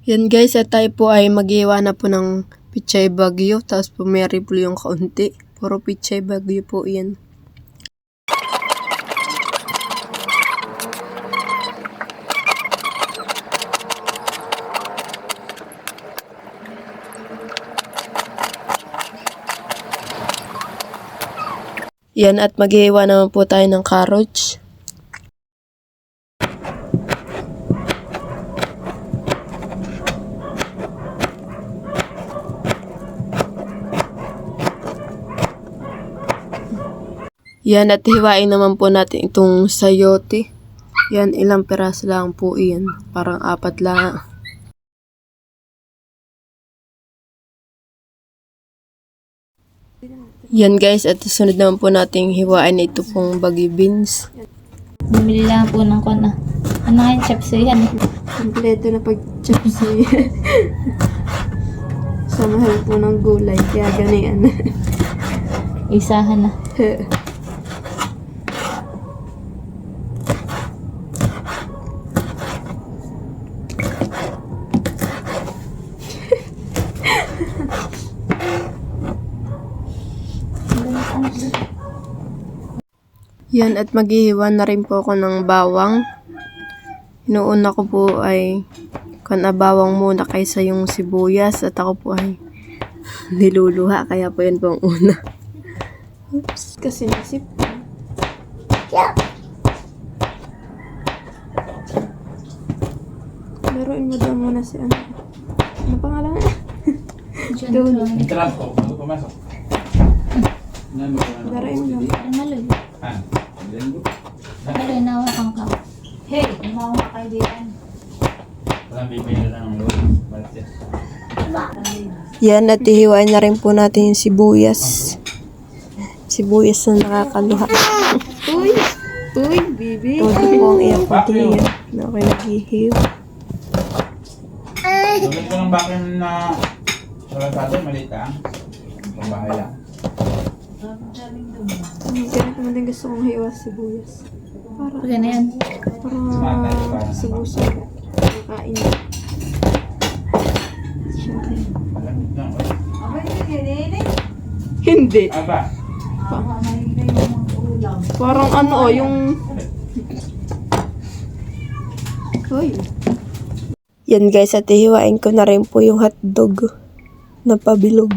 Yan guys, at tayo po ay mag-iwa na po ng pichay bagyo. Tapos po may ripple yung kaunti. Puro pichay bagyo po yan. Yan, at mag-iwa naman po tayo ng carrots. Yan, at hiwain naman po natin itong sayote. Yan, ilang piraso lang po yan. Parang 4 lang. Yan guys, at sunod naman po natin hiwain ito pong baggy beans. Bumili lang po ng kuna. Ano nga yung chapsuy yan? Kompleto na pag-chapsuy. Sa mahal po ng gulay, kaya ganyan. Isahan na. Yan, at maghihiwa na rin po ako ng bawang. Inuuna ko po ay bawang muna kaysa yung sibuyas. At ako po ay niluluha. Kaya po yan po ang una. Oops, kasi nasip. Laruin mo daw muna si ano. Ano pangalan? Doon. Entrap ko, bago pumasok. Laruin mo. Maloy. Maloy, nawakan ka. Hey, nawakan ka kaibigan. Walang bibili lang ng loob. Balas Yan, at ihiwain na rin po natin yung sibuyas. Sibuyas na nakakaluha. Uy! Uy, baby! Todo po ang iyang pagdiyan. Na ako'y naghihiw. Dumit ko ng bakin na salatado, maliit lang. Pambahay lang. Ganito naman din gusto kong hiwa sibuyas. Pagka na yan. Para subuso. Kain niya. Siyempre. Malamit lang. Hindi. Aba, Parang ano yung... Uy. Yan guys, at ihiwain ko na rin po yung hotdog na pabilog.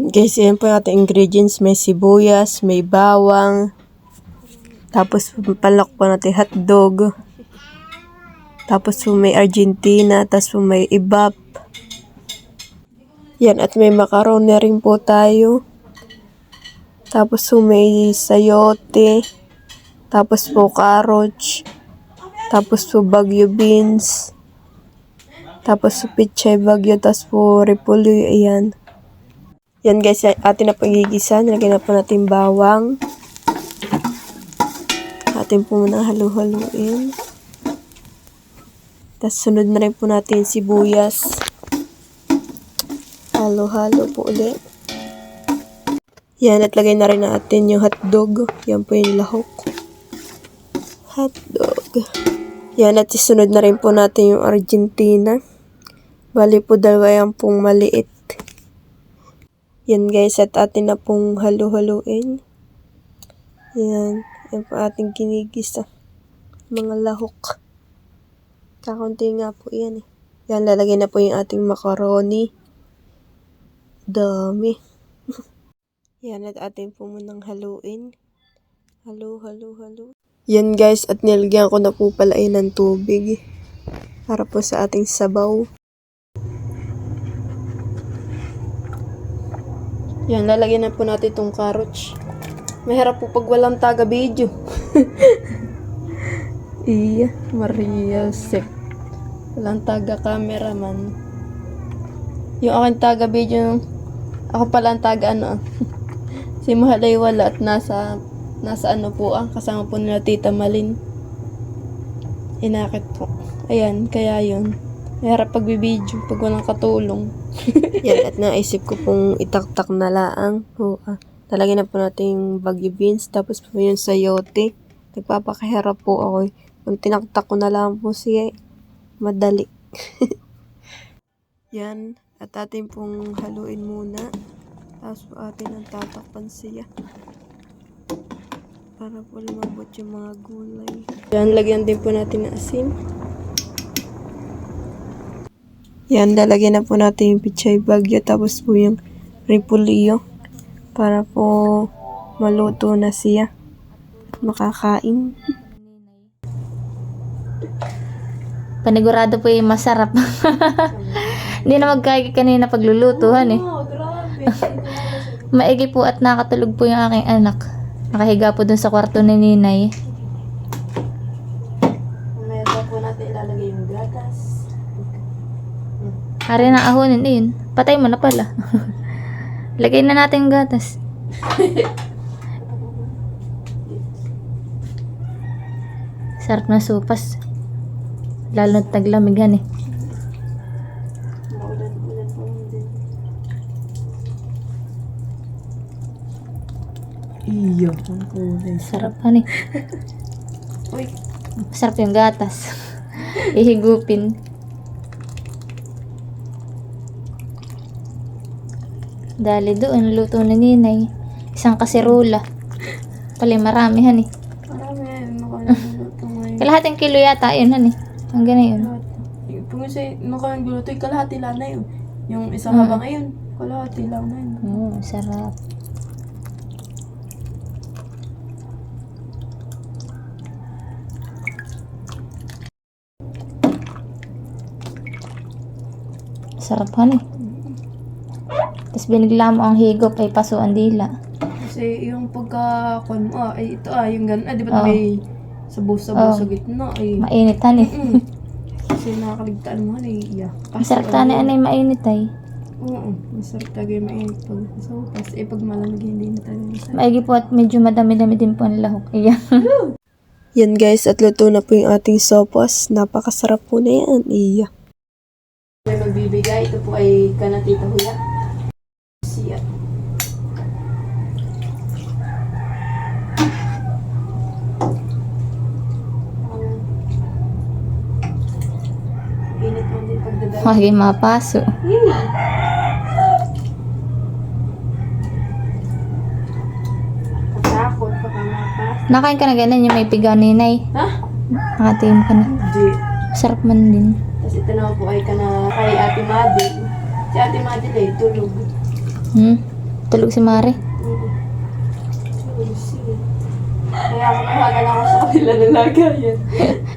Yan guys, yan po yung ating ingredients. May sibuyas, may bawang. Tapos palak po natin hotdog. Tapos po may Argentina. Tapos po may ibap. Yan, at may macaroni rin po tayo. Tapos po may sayote. Tapos po carrots. Tapos po bagyo beans. Tapos po pichay bagyo. Tapos po repolyo. Ayan. Yan guys, atin na pagigisa. Nilagyan na po natin bawang. Atin po muna halu-haluin. Tapos sunod na rin po natin sibuyas. Halo-halo po ulit. Yan, at lagay na rin natin yung hotdog. Yan po yung lahok. Hotdog. Yan, at isunod na rin po natin yung Argentina. Bali po 2 yan pong maliit. Yan guys, at atin na pong halu-haluin. Yan. Yan po ating kinigisa. Mga lahok. Kakunti nga po yan eh. Yan, lalagay na po yung ating macaroni. Dami. Yan, at atin po munang haluin. Halo. Yan guys, at nilagyan ko na po pala yun ng tubig. Para po sa ating sabaw. Yan, lalagyan na po natin itong carrots. Mahirap po pag walang taga-video. Iya, Maria Sep. Walang taga-cameraman. Yung aking taga-video, ako pala ang taga-ano. Si Mahalay wala at nasa nasa ano po kasama po nila Tita Malin. Inakit po. Ayan, kaya yun. Mahirap pagbibideo pag walang katulong. Yan, at naisip ko pong itaktak na laang. Talagyan na po natin yung bagyo beans, tapos po yung sayote. Nagpapakahirap po ako. Kung tinaktak ko na lang po siya, madali. Yan, at atin pong haluin muna. Tapos po atin ang tatakpan siya. Para po lumabot yung mga gulay. Yan, lagyan din po natin ng asin. Yan, lalagyan na po natin yung pichay bagyo. Tapos po yung repolyo. Para po maluto na siya. Makakain. Panigurado po yung masarap. Hindi na magkaya kanina paglulutuhan eh. Grabe. Maigi po at nakatulog po yung aking anak. Nakahiga po dun sa kwarto ni Ninay. Mamaya po natin ilalagay yung gatas. Hari na ahonin yun. Patay mo na pala. Lagay na natin yung gatas. Sarap na supas. Lalo na taglamigan eh. Maulan-ulan po din. Iyo, ang kulay. Sarap pa eh. Uy, Sarap yung gatas. Ihigupin. Dali doon, luto ni Ninay. Isang kaserola. Pala maramihan eh. marami yan. Nakalimutan ngayon. Kalahating kilo yata yun, han eh. Ang gana yun. Kung kasi mukhang gulutoy, kalahati lang na yun. Yung isang haba ngayon, kalahati lang na yun. Sarap. Sarap han eh. Tapos binigla mo ang higop ay paso ang dila. Kasi yung pagka-kon mo, ay ito yung gano'n. Di ba Oo. may sabaw-sabaw Oo. sa gitna? Ay, Mainit han eh. kasi nakakaligtaan mo ay iya. Masarap tani anay mainit ay. Oo, masarap talaga yung mainit pag sopas. Pag malamig hindi na talaga masarap. Maigi po at medyo madami-dami din po ang lahok. Iya. Yan guys, at luto na po yung ating sopas. Napakasarap po na yan. Iya. May magbibigay. Ito po ay kanatita huya. Siya. Init mo din pagdadala. Huwag yung mapaso. Katakot pa ka mapas. Nakain ka na ganun yung may pigaw ni Nay. Ha? Nakatim ka na. Hindi. Sarap man din. Tapos ito naman po ay kay Ate Madel. Si Ate Madel ay tulog. Tulog si Mare. Tulog siya. Kaya ako nahagan ako sa kabila ng lagayan.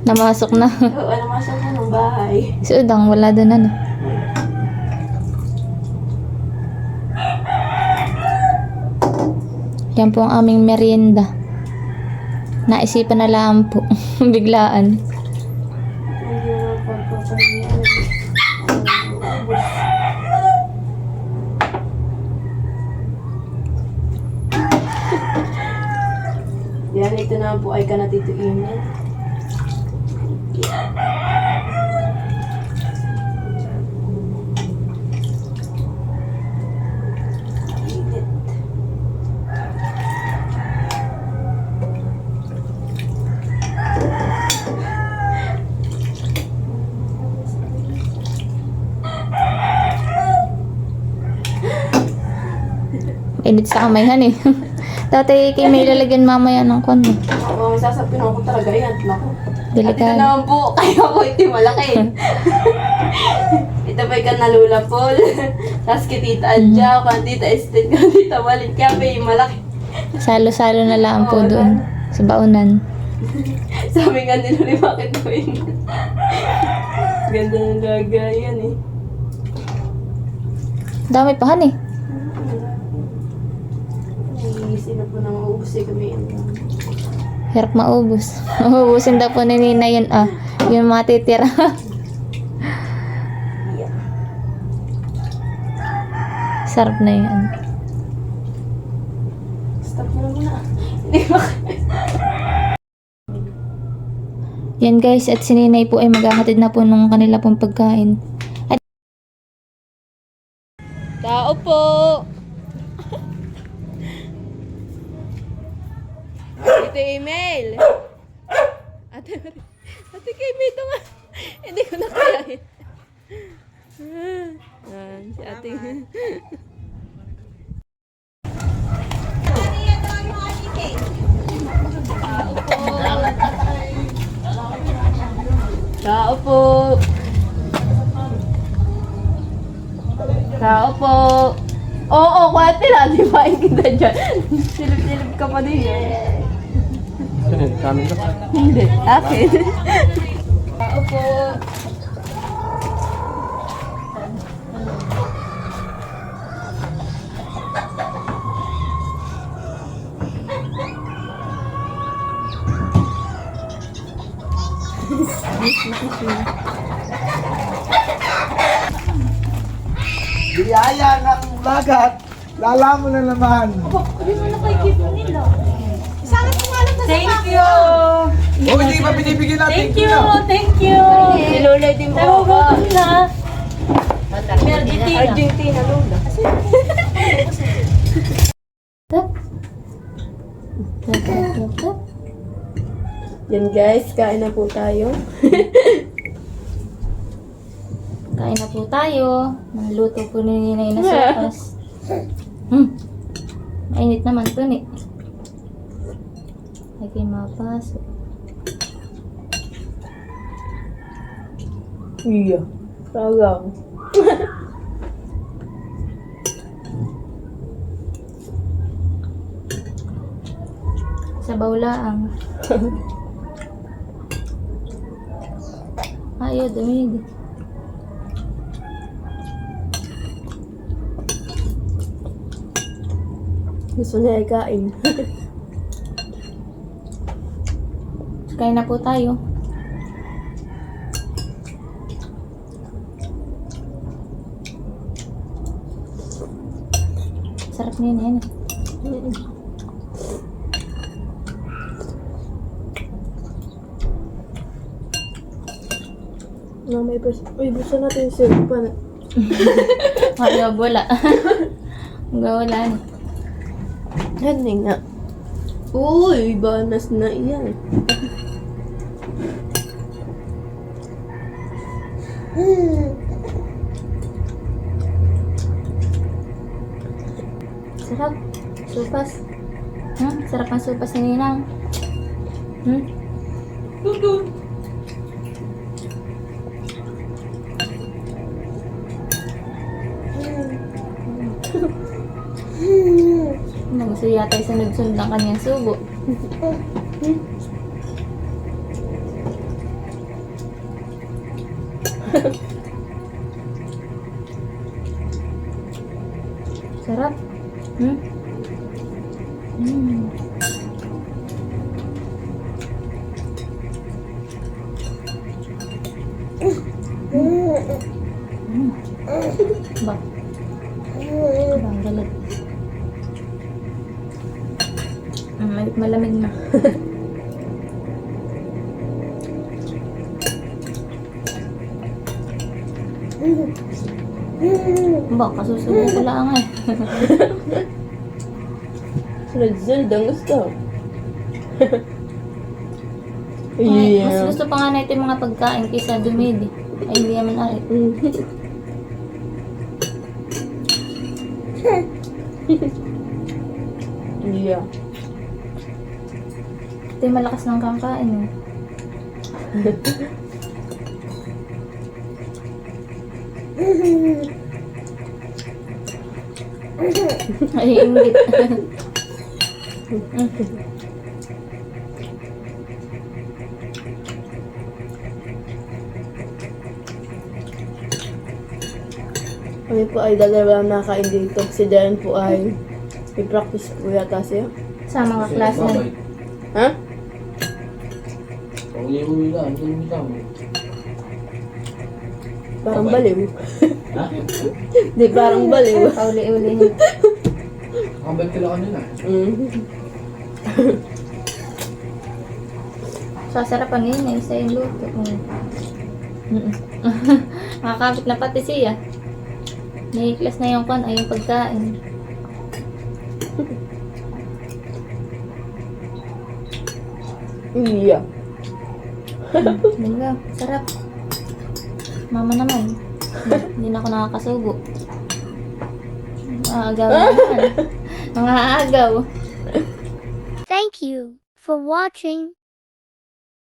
Namasok na. Oo, namasok na ng bahay. Si Udang wala doon ano. Yan po ang aming merienda. Naisipan na lang po. Biglaan. Hindi na pagpapahinga. Yan, ito na po ay kanatituin yan. Init. Init sa kamay eh. Dati kay may lalagyan mamaya ng kondo. Ako, sasapin ako talaga yan. Naku. At ito Delikado. naman po, kaya po iti malaki. Ito pa yung nalula po. Tapos kay Tita Adja, kay Tita Estet, kay Tita Walid. Kaya pa yung malaki. Salo-salo na lang po Oo, doon. Sa baunan. Sabi nga nila ni bakit ko yun. Ganda ng lagayan eh. Dami pa han eh. Iisip na po na maubos eh kami. Hirap maubos. Maubusin daw po ni Nina yun yung matitira. Sarap na yan. Stop mo na muna. Yan guys, at si Ninay po ay maghahatid na po nung kanila pong pagkain. Tao po! Ito email. Ate Kimi, ito nga. Hindi ko na kaya. Si ate. Tao po. Tao po. Oo, kwate na. Di ba kita dyan? Silip-silip ka pa din eh. Kami na. Hindi. Akin. Tao po. Biyaya ng lagat, lala mo na naman. Thank you! O, hindi pa binibigyan natin. Thank you! Thank you! Si Lola din po ako. na! Argentina. Argentina, Lola. Tap. Tap, tap, tap, tap. Yan guys, kain na po tayo. Kain na po tayo. Nangluto po ni Ninay na sopas. Mainit naman to ni. Lagi mapasok. Iya. Talagang. Sabaw laang. Ayaw, dumidi. Gusto niya ay kain. Kain na po tayo. Sarap niya yan. May uy, gusto natin yung syrup pa na. Ayaw, wala. Wala na. Yan nga. Uy, banas na iyan. Sarap. Supas. Sarap ang supas ni Ninang. Gusto yata yung sunod-sunod ang kanyang subo. Sarap. Ba? Ang galit. Malamig na. Ba, kasusubo ko lang eh. Sunod-sunod ang gusto. Mas gusto pa nga natin mga pagkain kaysa dumidi. Ay, hindi naman ay. Yeah. Ito yung malakas ng kakain eh. Ay, inggit. Kami po ay dalawa nakain dito. Si Darren po ay i-practice po yata siya. Sa mga klase na. Ha? Parang baliw. Ha? Di, parang baliw. Pauli-ulihin. Nakabalik ka lang kanina. Sasarapan yun eh, sa yung luto. Makakapit na pati siya. Nahiklas na yung kon, ay yung pagkain. Iya. Diba? Sarap. Mama naman. Hindi na ako nakakasugo. Agaw naman. Mga agaw. Thank you for watching.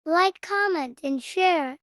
Like, comment, and share.